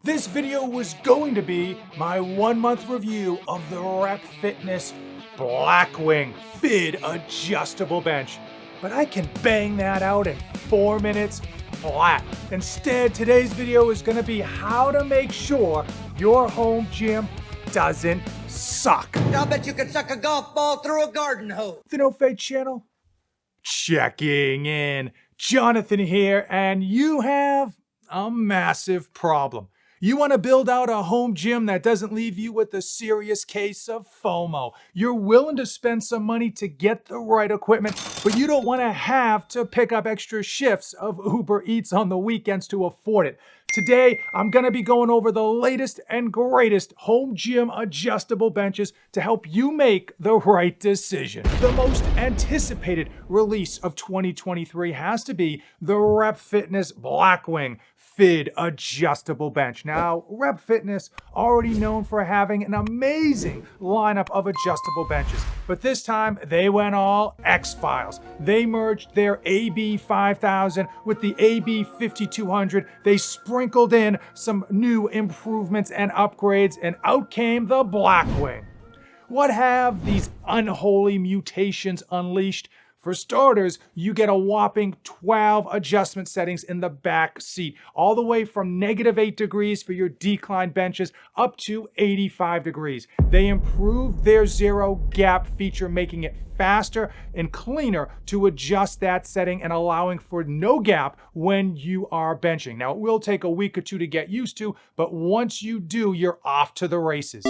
This video was going to be my 1-month review of the Rep Fitness Blackwing Fid Adjustable Bench, but I can bang that out in 4 minutes flat. Instead, today's video is going to be how to make sure your home gym doesn't suck. I'll bet you could suck a golf ball through a garden hose. The No Fade channel, checking in. Jonathan here, and you have a massive problem. You want to build out a home gym that doesn't leave you with a serious case of FOMO. You're willing to spend some money to get the right equipment, but you don't want to have to pick up extra shifts of Uber Eats on the weekends to afford it. Today, I'm going to be going over the latest and greatest home gym adjustable benches to help you make the right decision. The most anticipated release of 2023 has to be the Rep Fitness Blackwing Fid Adjustable Bench. Now, Rep Fitness already known for having an amazing lineup of adjustable benches, but this time they went all X-Files. They merged their AB 5000 with the AB 5200. They sprinkled in some new improvements and upgrades, and out came the Blackwing. What have these unholy mutations unleashed? For starters, you get a whopping 12 adjustment settings in the back seat, all the way from -8 degrees for your decline benches up to 85 degrees. They improved their zero gap feature, making it faster and cleaner to adjust that setting and allowing for no gap when you are benching. Now, it will take a week or two to get used to, but once you do, you're off to the races.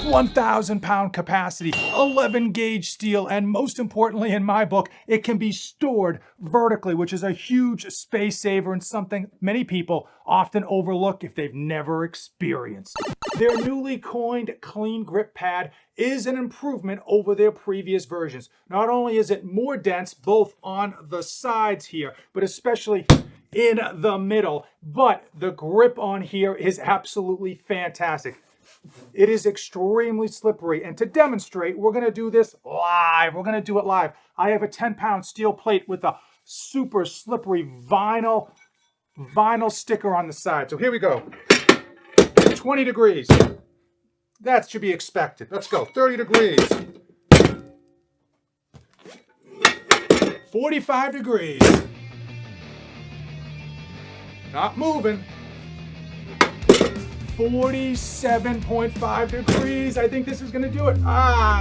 1,000-pound capacity, 11-gauge steel, and most importantly in my book, it can be stored vertically, which is a huge space saver and something many people often overlook if they've never experienced. Their newly coined CleanGrip pad is an improvement over their previous versions. Not only is it more dense both on the sides here, but especially in the middle, but the grip on here is absolutely fantastic. It is extremely slippery, and to demonstrate, we're going to do this live. We're going to do it live. I have a 10-pound steel plate with a super slippery vinyl sticker on the side. So here we go. 20 degrees. That should be expected. Let's go. 30 degrees. 45 degrees. Not moving. 47.5 degrees. I think this is gonna do it.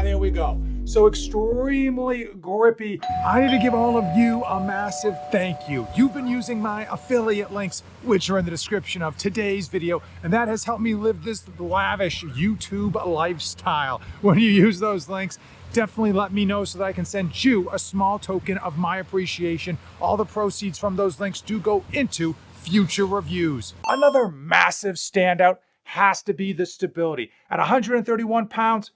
There we go. So extremely grippy. I need to give all of you a massive thank you. You've been using my affiliate links, which are in the description of today's video, and that has helped me live this lavish YouTube lifestyle. When you use those links, definitely let me know so that I can send you a small token of my appreciation. All the proceeds from those links do go into future reviews. Another massive standout has to be the stability. At 131 pounds,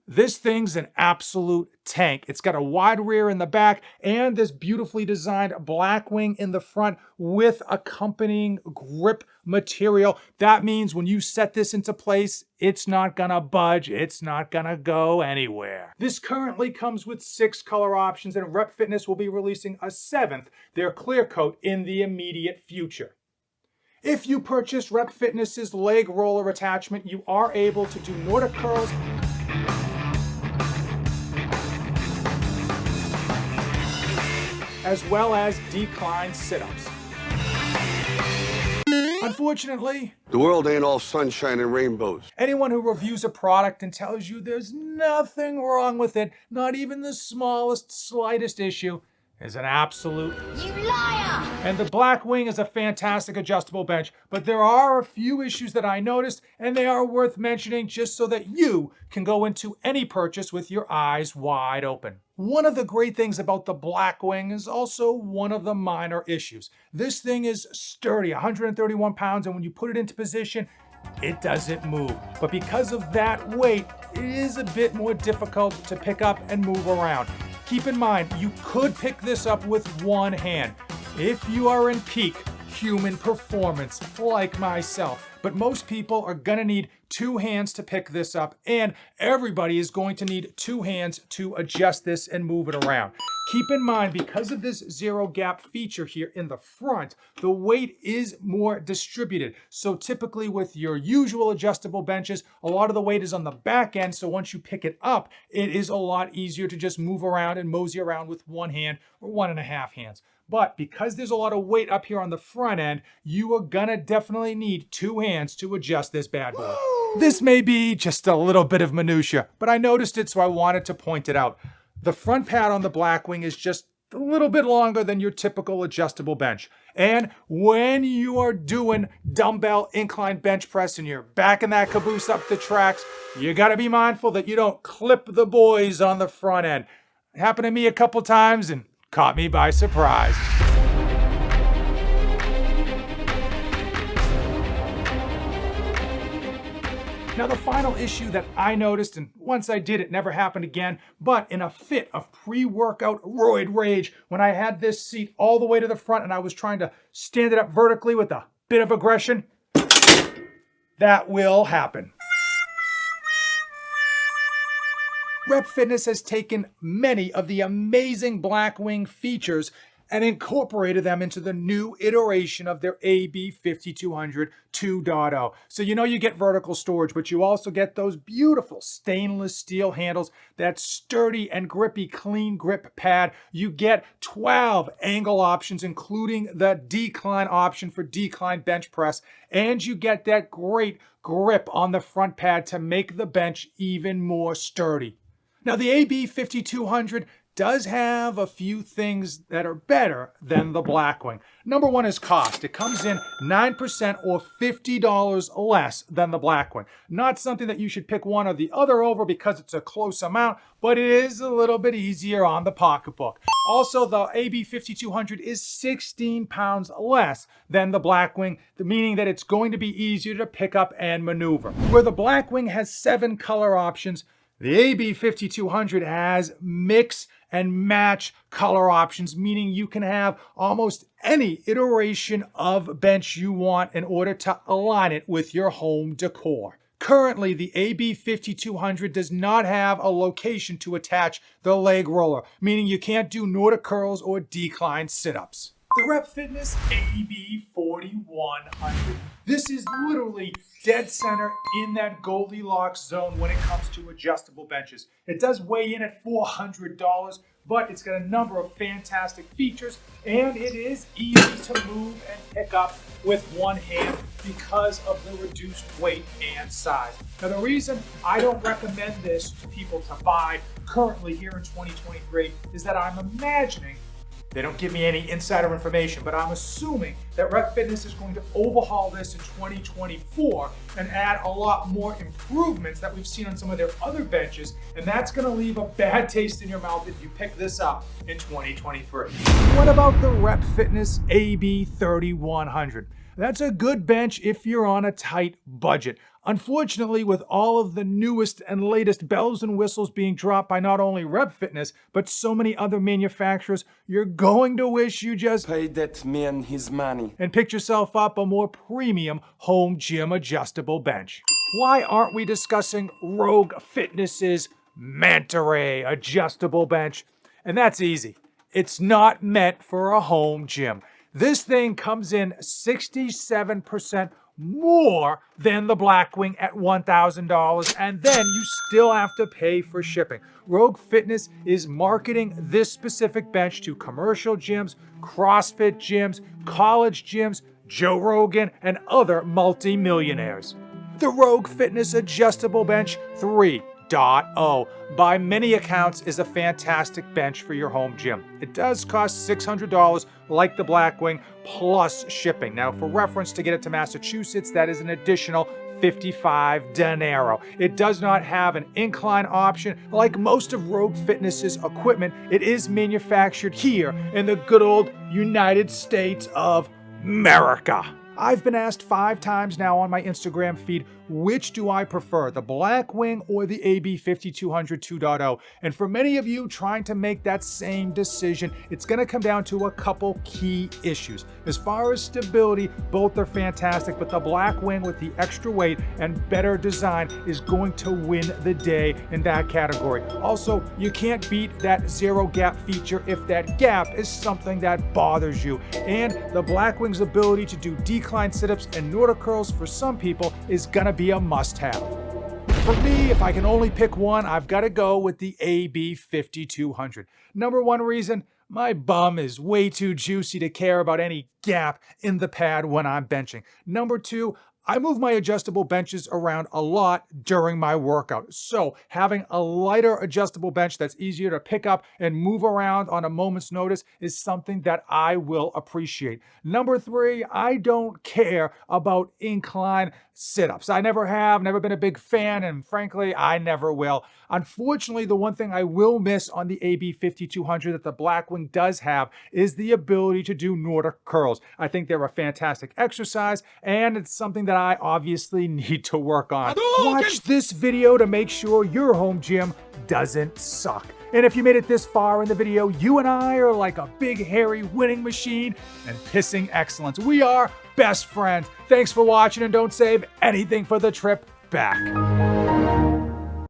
this thing's an absolute tank. It's got a wide rear in the back and this beautifully designed Blackwing in the front with accompanying grip material. That means when you set this into place, it's not gonna budge. It's not gonna go anywhere. This currently comes with 6 color options, and Rep Fitness will be releasing a 7th, their clear coat, in the immediate future. If you purchase Rep Fitness's leg roller attachment, you are able to do Nordic curls, as well as decline sit-ups. Unfortunately, the world ain't all sunshine and rainbows. Anyone who reviews a product and tells you there's nothing wrong with it, not even the slightest issue, is an absolute You liar! And the Blackwing is a fantastic adjustable bench, but there are a few issues that I noticed, and they are worth mentioning just so that you can go into any purchase with your eyes wide open. One of the great things about the Blackwing is also one of the minor issues. This thing is sturdy, 131 pounds, and when you put it into position, it doesn't move. But because of that weight, it is a bit more difficult to pick up and move around. Keep in mind, you could pick this up with one hand if you are in peak human performance like myself. But most people are gonna need two hands to pick this up, and everybody is going to need two hands to adjust this and move it around. Keep in mind, because of this zero gap feature here in the front, the weight is more distributed. So typically with your usual adjustable benches, a lot of the weight is on the back end. So once you pick it up, it is a lot easier to just move around and mosey around with one hand or 1.5 hands. But because there's a lot of weight up here on the front end, you are gonna definitely need two hands to adjust this bad boy. This may be just a little bit of minutia, but I noticed it, so I wanted to point it out. The front pad on the Blackwing is just a little bit longer than your typical adjustable bench. And when you are doing dumbbell incline bench press and you're backing that caboose up the tracks, you gotta be mindful that you don't clip the boys on the front end. It happened to me a couple times and caught me by surprise. Now the final issue that I noticed, and once I did, it never happened again, but in a fit of pre-workout roid rage, when I had this seat all the way to the front and I was trying to stand it up vertically with a bit of aggression, that will happen. Rep Fitness has taken many of the amazing Blackwing features and incorporated them into the new iteration of their AB5200 2.0. So you know you get vertical storage, but you also get those beautiful stainless steel handles, that sturdy and grippy clean grip pad. You get 12 angle options, including the decline option for decline bench press, and you get that great grip on the front pad to make the bench even more sturdy. Now the AB5200 does have a few things that are better than the Blackwing. Number one is cost. It comes in 9% or $50 less than the Blackwing. Not something that you should pick one or the other over because it's a close amount, but it is a little bit easier on the pocketbook. Also, the AB5200 is 16 pounds less than the Blackwing, meaning that it's going to be easier to pick up and maneuver. Where the Blackwing has 7 color options, the AB5200 has mix and match color options, meaning you can have almost any iteration of bench you want in order to align it with your home decor. Currently, the AB5200 does not have a location to attach the leg roller, meaning you can't do Nordic curls or decline sit-ups. The Rep Fitness AB4100. This is literally dead center in that Goldilocks zone when it comes to adjustable benches. It does weigh in at $400, but it's got a number of fantastic features, and it is easy to move and pick up with one hand because of the reduced weight and size. Now, the reason I don't recommend this to people to buy currently here in 2023 is that I'm imagining, they don't give me any insider information, but I'm assuming that Rep Fitness is going to overhaul this in 2024 and add a lot more improvements that we've seen on some of their other benches, and that's going to leave a bad taste in your mouth if you pick this up in 2023. What about the Rep Fitness AB3100? That's a good bench if you're on a tight budget. Unfortunately, with all of the newest and latest bells and whistles being dropped by not only Rep Fitness, but so many other manufacturers, you're going to wish you just paid that man his money and picked yourself up a more premium home gym adjustable bench. Why aren't we discussing Rogue Fitness's Manta adjustable bench? And that's easy. It's not meant for a home gym. This thing comes in 67% more than the Blackwing at $1,000, and then you still have to pay for shipping. Rogue Fitness is marketing this specific bench to commercial gyms, CrossFit gyms, college gyms, Joe Rogan, and other multi-millionaires. The Rogue Fitness Adjustable Bench 3.0, by many accounts, is a fantastic bench for your home gym. It does cost $600 like the Blackwing plus shipping. Now, for reference, to get it to Massachusetts, that is an additional $55 dinero. It does not have an incline option. Like most of Rogue Fitness's equipment, it is manufactured here in the good old United States of America. I've been asked 5 times now on my Instagram feed, which do I prefer, the Blackwing or the AB5200 2.0? And for many of you trying to make that same decision, it's going to come down to a couple key issues. As far as stability, both are fantastic, but the Blackwing with the extra weight and better design is going to win the day in that category. Also, you can't beat that zero gap feature if that gap is something that bothers you. And the Blackwing's ability to do decline sit-ups and Nordic curls for some people is gonna be a must-have. For me, if I can only pick one, I've got to go with the AB5200. Number one reason, my bum is way too juicy to care about any gap in the pad when I'm benching. Number two, I move my adjustable benches around a lot during my workout. So having a lighter adjustable bench that's easier to pick up and move around on a moment's notice is something that I will appreciate. Number three, I don't care about incline sit-ups. I never have, never been a big fan, and frankly, I never will. Unfortunately, the one thing I will miss on the AB5200 that the Blackwing does have is the ability to do Nordic curls. I think they're a fantastic exercise, and it's something that I obviously need to work on. Watch this video to make sure your home gym doesn't suck. And if you made it this far in the video, you and I are like a big, hairy winning machine and pissing excellence. We are best friends. Thanks for watching, and don't save anything for the trip back.